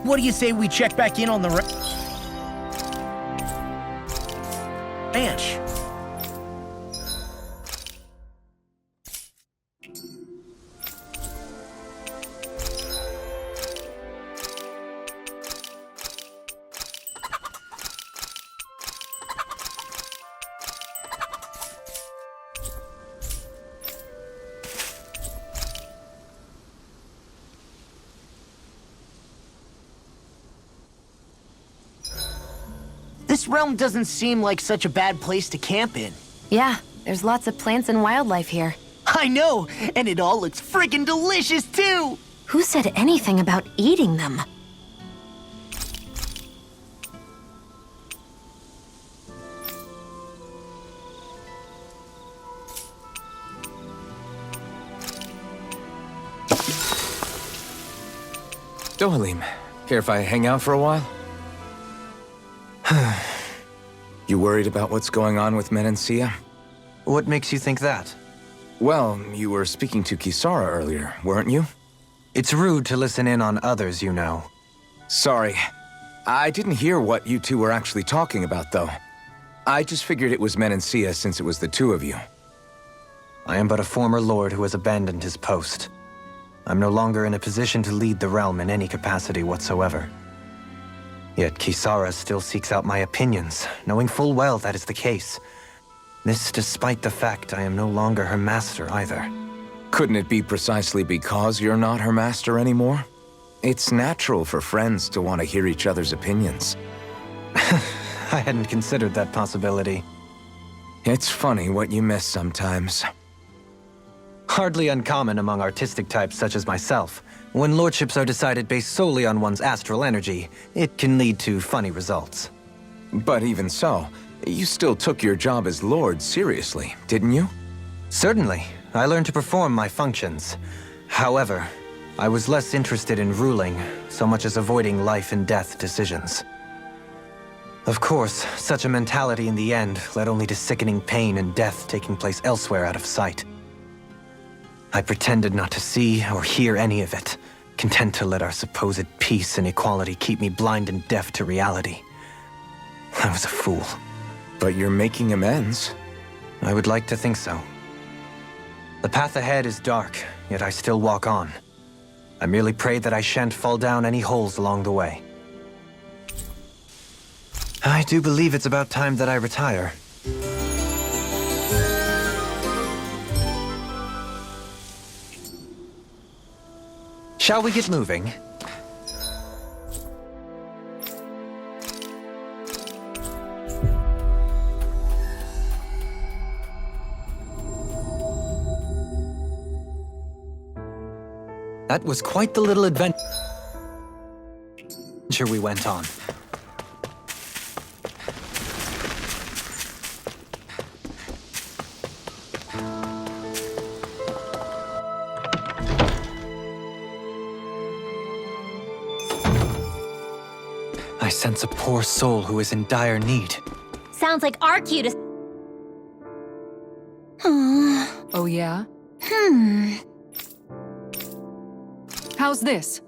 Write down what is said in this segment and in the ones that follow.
What do you say we check back in on the ranch? This realm doesn't seem like such a bad place to camp in. Yeah, there's lots of plants and wildlife here. I know, and it all looks freaking delicious too! Who said anything about eating them? Dohalim, care if I hang out for a while? You worried about what's going on with Menancia? What makes you think that? Well, you were speaking to Kisara earlier, weren't you? It's rude to listen in on others, you know. Sorry. I didn't hear what you two were actually talking about, though. I just figured it was Menancia since it was the two of you. I am but a former lord who has abandoned his post. I'm no longer in a position to lead the realm in any capacity whatsoever. Yet Kisara still seeks out my opinions, knowing full well that is the case. This despite the fact I am no longer her master either. Couldn't it be precisely because you're not her master anymore? It's natural for friends to want to hear each other's opinions. I hadn't considered that possibility. It's funny what you miss sometimes. Hardly uncommon among artistic types such as myself. When lordships are decided based solely on one's astral energy, it can lead to funny results. But even so, you still took your job as lord seriously, didn't you? Certainly. I learned to perform my functions. However, I was less interested in ruling, so much as avoiding life and death decisions. Of course, such a mentality in the end led only to sickening pain and death taking place elsewhere out of sight. I pretended not to see or hear any of it, content to let our supposed peace and equality keep me blind and deaf to reality. I was a fool. But you're making amends. I would like to think so. The path ahead is dark, yet I still walk on. I merely pray that I shan't fall down any holes along the way. I do believe it's about time that I retire. Shall we get moving? That was quite the little adventure we went on. I sense a poor soul who is in dire need. Sounds like our cutest. Oh, yeah? How's this?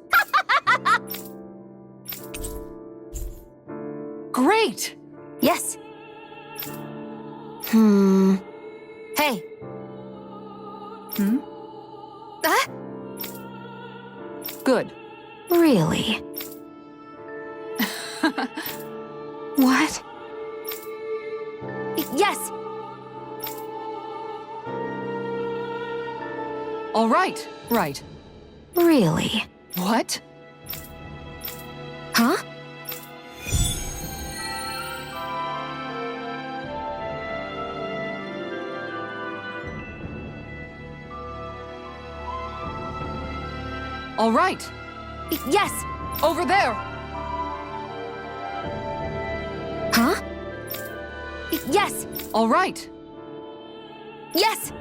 Great! Yes. Hey. Ah? Good. Really? What? Yes. All right, right. Really? What? Huh? All right. Yes. Over there. Huh? Yes. All right. Yes.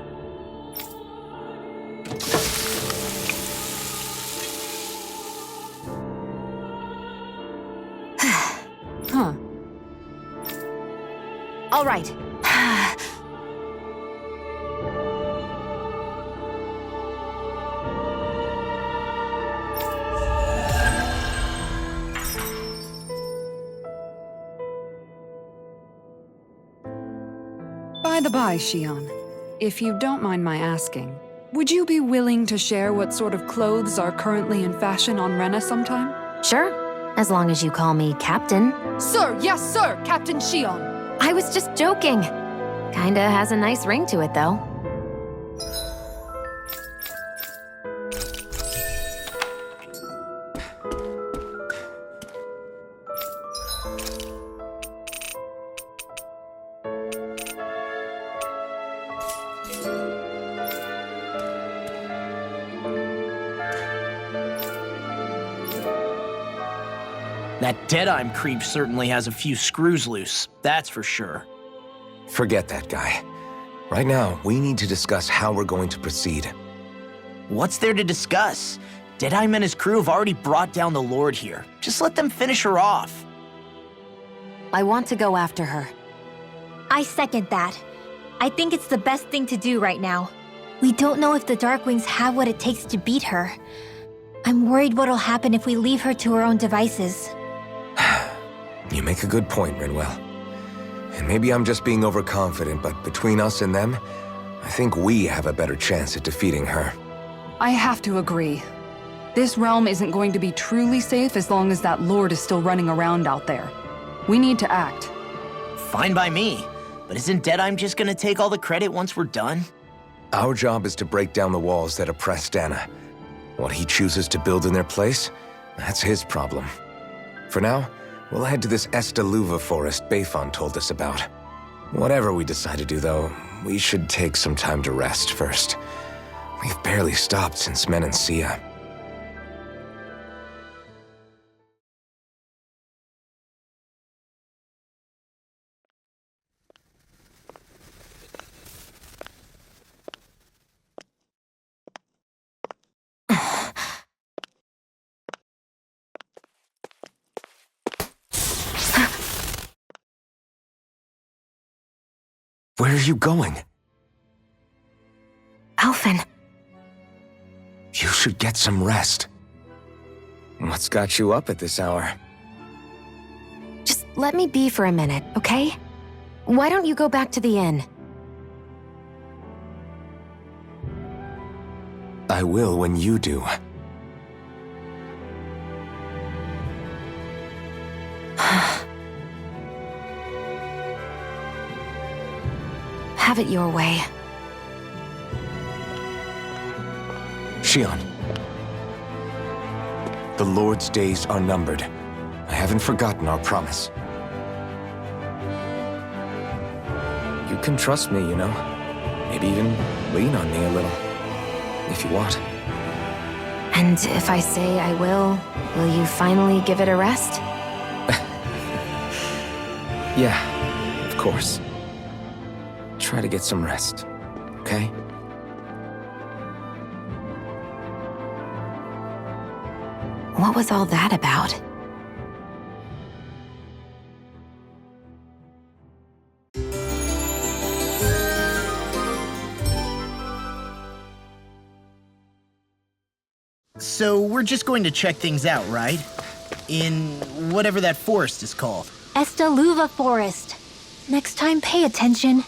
Huh. All right. By the by, Shion, if you don't mind my asking, would you be willing to share what sort of clothes are currently in fashion on Rena sometime? Sure, as long as you call me Captain. Sir, yes, sir, Captain Shion. I was just joking. Kinda has a nice ring to it, though. That Deadeye creep certainly has a few screws loose, that's for sure. Forget that guy. Right now, we need to discuss how we're going to proceed. What's there to discuss? Deadeye and his crew have already brought down the Lord here. Just let them finish her off. I want to go after her. I second that. I think it's the best thing to do right now. We don't know if the Darkwings have what it takes to beat her. I'm worried what'll happen if we leave her to her own devices. You make a good point, Rinwell. And maybe I'm just being overconfident, but between us and them, I think we have a better chance at defeating her. I have to agree. This realm isn't going to be truly safe as long as that Lord is still running around out there. We need to act. Fine by me. But isn't Deadeye just gonna take all the credit once we're done? Our job is to break down the walls that oppress Dana. What he chooses to build in their place, that's his problem. For now, we'll head to this Estaluva forest Bayfon told us about. Whatever we decide to do, though, we should take some time to rest first. We've barely stopped since Menancia. Where are you going? Alphen, You should get some rest. What's got you up at this hour? just let me be for a minute, okay? Why don't you go back to the inn? I will when you do. Have it your way. Shion. The Lord's days are numbered. I haven't forgotten our promise. You can trust me, you know. Maybe even lean on me a little. If you want. And if I say I will you finally give it a rest? Yeah, of course. Try to get some rest, okay? What was all that about? So we're just going to check things out, right? In whatever that forest is called. Estaluva Forest. Next time, pay attention.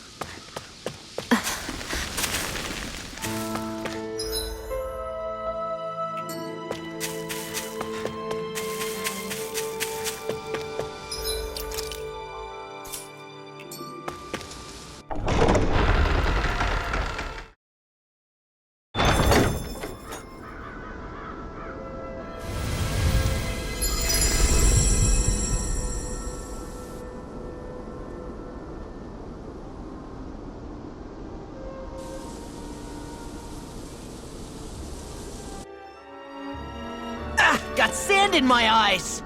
Got sand in my eyes!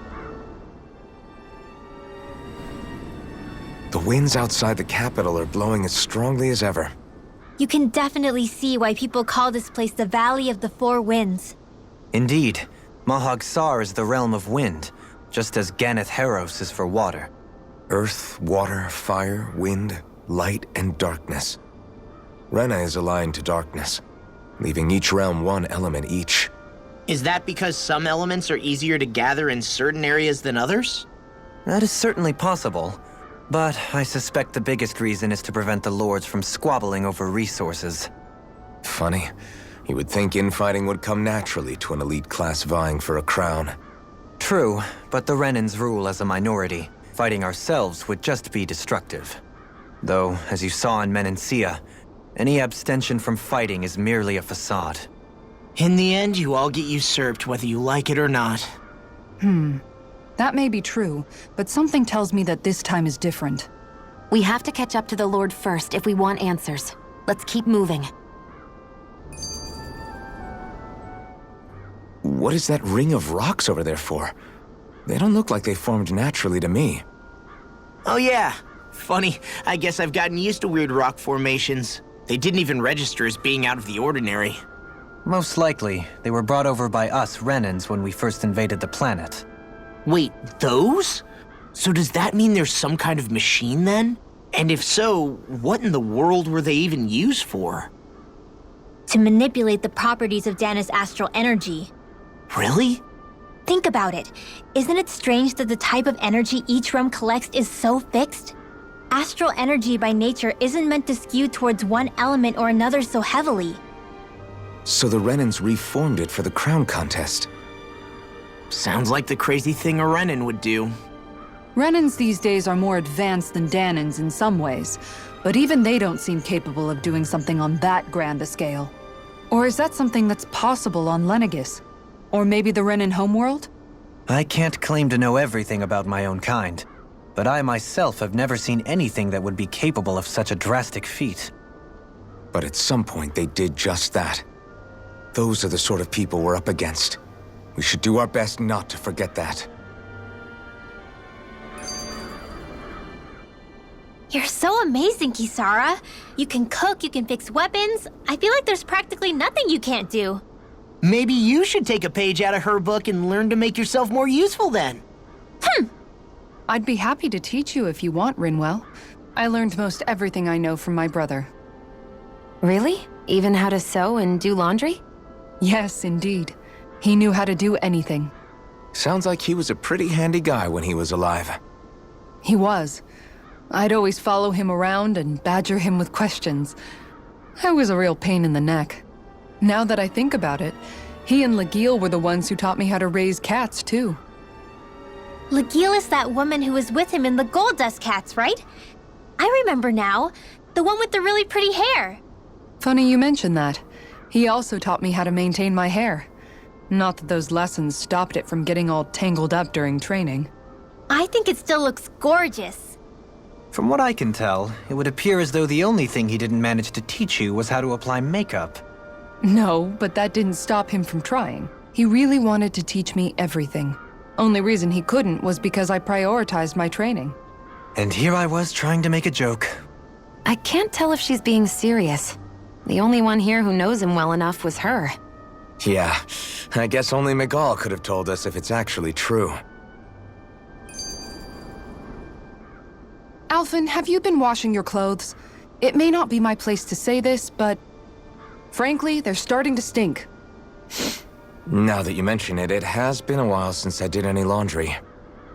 The winds outside the capital are blowing as strongly as ever. You can definitely see why people call this place the Valley of the Four Winds. Indeed, Mahag Sar is the realm of wind, just as Ganeth Heros is for water. Earth, water, fire, wind, light, and darkness. Rena is aligned to darkness, leaving each realm one element each. Is that because some elements are easier to gather in certain areas than others? That is certainly possible, But I suspect the biggest reason is to prevent the lords from squabbling over resources. Funny. You would think infighting would come naturally to an elite class vying for a crown. True, but the Renans rule as a minority. Fighting ourselves would just be destructive. Though, as you saw in Menancia, any abstention from fighting is merely a facade. In the end, you all get usurped whether you like it or not. That may be true, but something tells me that this time is different. We have to catch up to the Lord first if we want answers. Let's keep moving. What is that ring of rocks over there for? They don't look like they formed naturally to me. Oh yeah. Funny, I guess I've gotten used to weird rock formations. They didn't even register as being out of the ordinary. Most likely, they were brought over by us Renans when we first invaded the planet. Wait, those? So does that mean there's some kind of machine then? And if so, what in the world were they even used for? To manipulate the properties of Dana's astral energy. Really? Think about it. Isn't it strange that the type of energy each realm collects is so fixed? Astral energy by nature isn't meant to skew towards one element or another so heavily. So the Renans reformed it for the crown contest. Sounds like the crazy thing a Renan would do. Renans these days are more advanced than Danans in some ways, but even they don't seem capable of doing something on that grand a scale. Or is that something that's possible on Lenegis? Or maybe the Renan homeworld? I can't claim to know everything about my own kind, but I myself have never seen anything that would be capable of such a drastic feat. But at some point they did just that. Those are the sort of people we're up against. We should do our best not to forget that. You're so amazing, Kisara. You can cook, you can fix weapons. I feel like there's practically nothing you can't do. Maybe you should take a page out of her book and learn to make yourself more useful then. I'd be happy to teach you if you want, Rinwell. I learned most everything I know from my brother. Really? Even how to sew and do laundry? Yes, indeed. He knew how to do anything. Sounds like he was a pretty handy guy when he was alive. He was. I'd always follow him around and badger him with questions. I was a real pain in the neck. Now that I think about it, he and Legil were the ones who taught me how to raise cats, too. Legil is that woman who was with him in the Gold Dust Cats, right? I remember now. The one with the really pretty hair. Funny you mention that. He also taught me how to maintain my hair. Not that those lessons stopped it from getting all tangled up during training. I think it still looks gorgeous. From what I can tell, it would appear as though the only thing he didn't manage to teach you was how to apply makeup. No, but that didn't stop him from trying. He really wanted to teach me everything. Only reason he couldn't was because I prioritized my training. And here I was trying to make a joke. I can't tell if she's being serious. The only one here who knows him well enough was her. Yeah, I guess only Miguel could have told us if it's actually true. Alphen, have you been washing your clothes? It may not be my place to say this, but frankly, they're starting to stink. Now that you mention it, it has been a while since I did any laundry.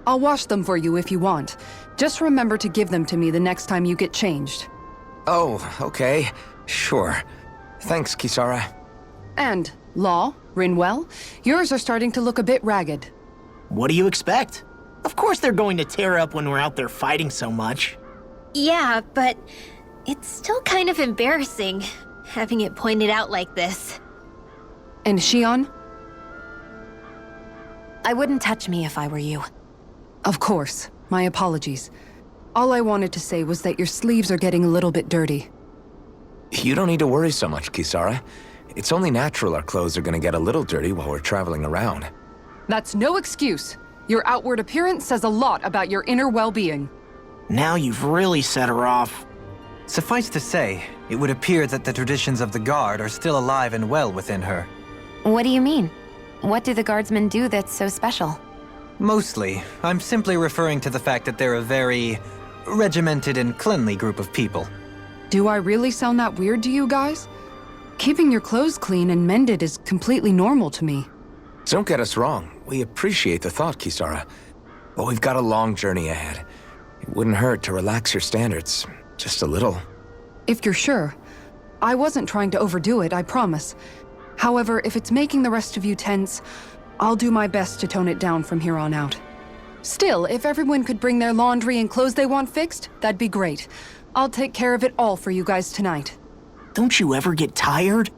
I'll wash them for you if you want. Just remember to give them to me the next time you get changed. Oh, okay. Sure. Thanks, Kisara. And, Law, Rinwell, yours are starting to look a bit ragged. What do you expect? Of course they're going to tear up when we're out there fighting so much. Yeah, but it's still kind of embarrassing, having it pointed out like this. And Shion? I wouldn't touch me if I were you. Of course. My apologies. All I wanted to say was that your sleeves are getting a little bit dirty. You don't need to worry so much, Kisara. It's only natural our clothes are gonna get a little dirty while we're traveling around. That's no excuse. Your outward appearance says a lot about your inner well-being. Now you've really set her off. Suffice to say, it would appear that the traditions of the Guard are still alive and well within her. What do you mean? What do the guardsmen do that's so special? Mostly, I'm simply referring to the fact that they're a very regimented and cleanly group of people. Do I really sound that weird to you guys? Keeping your clothes clean and mended is completely normal to me. Don't get us wrong. We appreciate the thought, Kisara. But we've got a long journey ahead. wouldn't hurt to relax your standards. Just a little. If you're sure. I wasn't trying to overdo it, I promise. However, if it's making the rest of you tense, I'll do my best to tone it down from here on out. Still, if everyone could bring their laundry and clothes they want fixed, that'd be great. I'll take care of it all for you guys tonight. Don't you ever get tired?